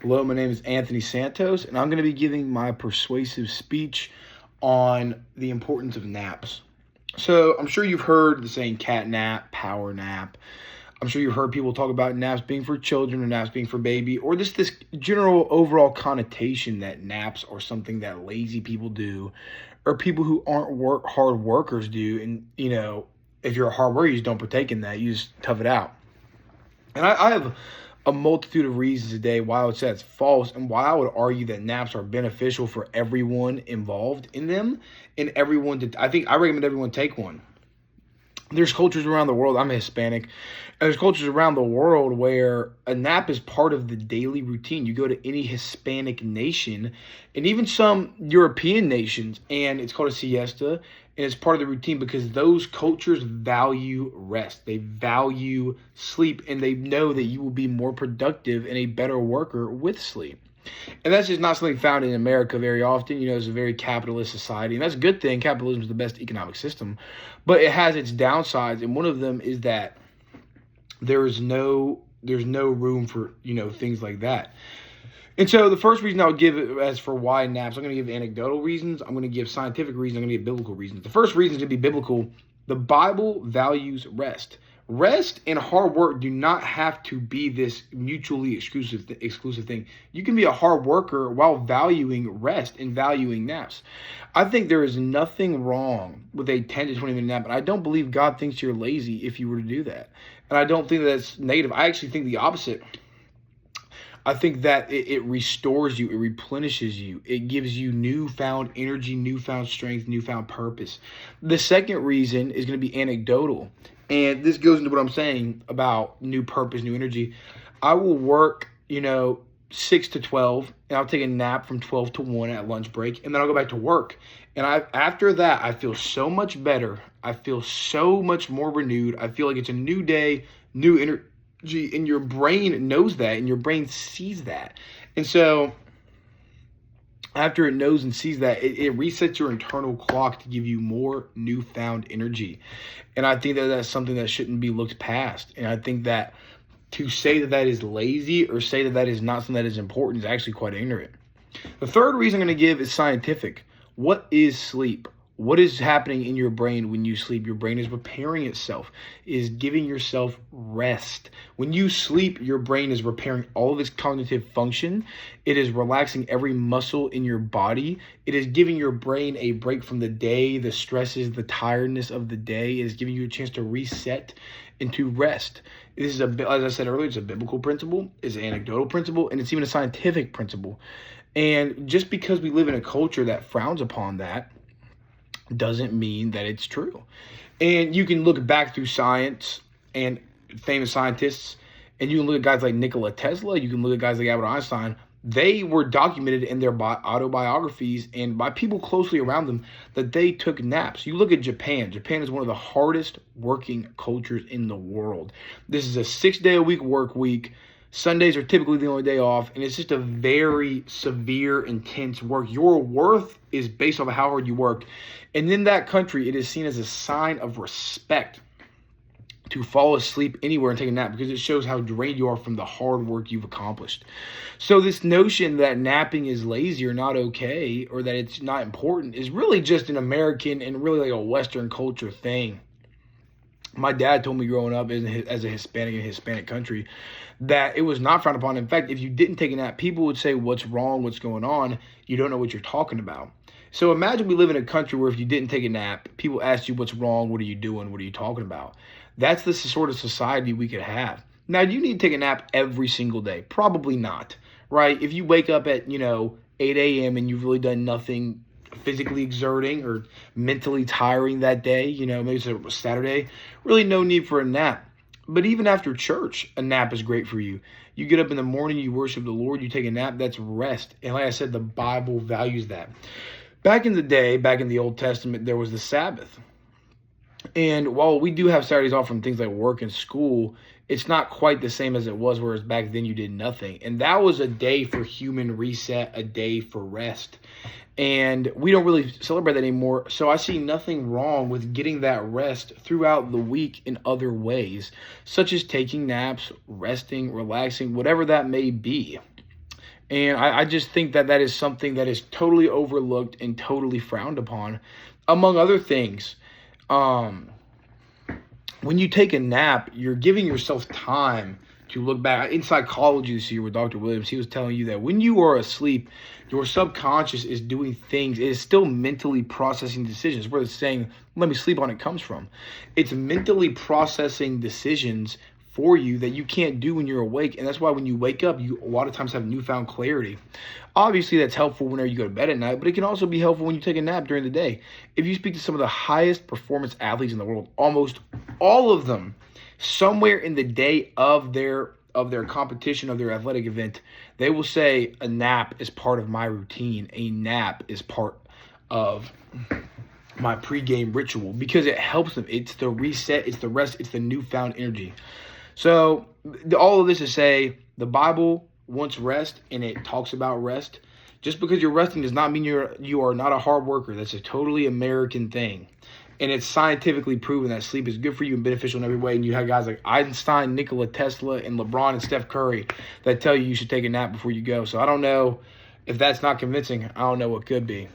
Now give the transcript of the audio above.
Hello, my name is Anthony Santos, and I'm going to be giving my persuasive speech on the importance of naps. So, I'm sure you've heard the saying cat nap, power nap. I'm sure you've heard people talk about naps being for children or naps being for baby, or this general overall connotation that naps are something that lazy people do, or people who aren't hard workers do. And, if you're a hard worker, you just don't partake in that. You just tough it out. And I have a multitude of reasons today why I would say it's false and why I would argue that naps are beneficial for everyone involved in them and everyone to, I recommend everyone take one. There's cultures around the world, I'm Hispanic, and there's cultures around the world where a nap is part of the daily routine. You go to any Hispanic nation and even some European nations, and it's called a siesta, and it's part of the routine because those cultures value rest. They value sleep, and they know that you will be more productive and a better worker with sleep. And that's just not something found in America very often. It's a very capitalist society, and that's a good thing. Capitalism is the best economic system, but it has its downsides, and one of them is that there's no room for things like that. And so the first reason I would give as for why naps, I'm going to give anecdotal reasons, I'm going to give scientific reasons, I'm going to give biblical reasons. The first reason is going to be biblical. The Bible values rest. Rest and hard work do not have to be this mutually exclusive thing. You can be a hard worker while valuing rest and valuing naps. I think there is nothing wrong with a 10 to 20 minute nap, and I don't believe God thinks you're lazy if you were to do that. And I don't think that's negative. I actually think the opposite. I think that it restores you, it replenishes you, it gives you newfound energy, newfound strength, newfound purpose. The second reason is going to be anecdotal. And this goes into what I'm saying about new purpose, new energy. I will work, 6 to 12, and I'll take a nap from 12 to 1 at lunch break, and then I'll go back to work. And after that, I feel so much better. I feel so much more renewed. I feel like it's a new day, new energy, and your brain knows that, and your brain sees that. And so after it knows and sees that, it resets your internal clock to give you more newfound energy. And I think that that's something that shouldn't be looked past. And I think that to say that that is lazy or say that that is not something that is important is actually quite ignorant. The third reason I'm going to give is scientific. What is sleep? What is happening in your brain when you sleep? Your brain is repairing itself, is giving yourself rest. When you sleep, your brain is repairing all of its cognitive function. It is relaxing every muscle in your body. It is giving your brain a break from the day, the stresses, the tiredness of the day. It is giving you a chance to reset and to rest. This is, as I said earlier, it's a biblical principle, it's an anecdotal principle, and it's even a scientific principle. And just because we live in a culture that frowns upon that, doesn't mean that it's true. And you can look back through science and famous scientists, and you can look at guys like Nikola Tesla, you can look at guys like Albert Einstein. They were documented in their autobiographies and by people closely around them that they took naps. You look at Japan. Japan is one of the hardest working cultures in the world. This is a 6-day-a-week work week. Sundays are typically the only day off, and it's just a very severe, intense work. Your worth is based off of how hard you work. And in that country, it is seen as a sign of respect to fall asleep anywhere and take a nap because it shows how drained you are from the hard work you've accomplished. So this notion that napping is lazy or not okay or that it's not important is really just an American and really like a Western culture thing. My dad told me growing up as a Hispanic in a Hispanic country that it was not frowned upon. In fact, if you didn't take a nap, people would say, what's wrong? What's going on? You don't know what you're talking about. So imagine we live in a country where if you didn't take a nap, people ask you what's wrong? What are you doing? What are you talking about? That's the sort of society we could have. Now, do you need to take a nap every single day? Probably not, right? If you wake up at, 8 a.m. and you've really done nothing physically exerting or mentally tiring that day, maybe it's a Saturday, really no need for a nap. But even after church, a nap is great for you. You get up in the morning, you worship the Lord, you take a nap, that's rest. And like I said, the Bible values that. Back in the day, back in the Old Testament, there was the Sabbath. And while we do have Saturdays off from things like work and school, it's not quite the same as it was, whereas back then you did nothing. And that was a day for human reset, a day for rest. And we don't really celebrate that anymore. So I see nothing wrong with getting that rest throughout the week in other ways, such as taking naps, resting, relaxing, whatever that may be. And I just think that that is something that is totally overlooked and totally frowned upon, among other things. Um, when you take a nap, you're giving yourself time to look back. In psychology this year with Dr. Williams, he was telling you that when you are asleep, your subconscious is doing things. It is still mentally processing decisions. Where it's saying, let me sleep on it comes from. It's mentally processing decisions for you that you can't do when you're awake. And that's why when you wake up, you a lot of times have newfound clarity. Obviously, that's helpful whenever you go to bed at night, but it can also be helpful when you take a nap during the day. If you speak to some of the highest performance athletes in the world, almost all of them, somewhere in the day of their competition, of their athletic event, they will say a nap is part of my routine. A nap is part of my pregame ritual because it helps them. It's the reset, it's the rest, it's the newfound energy. So all of this to say, the Bible wants rest, and it talks about rest. Just because you're resting does not mean you are not a hard worker. That's a totally American thing. And it's scientifically proven that sleep is good for you and beneficial in every way. And you have guys like Einstein, Nikola Tesla, and LeBron and Steph Curry that tell you should take a nap before you go. So I don't know if that's not convincing. I don't know what could be.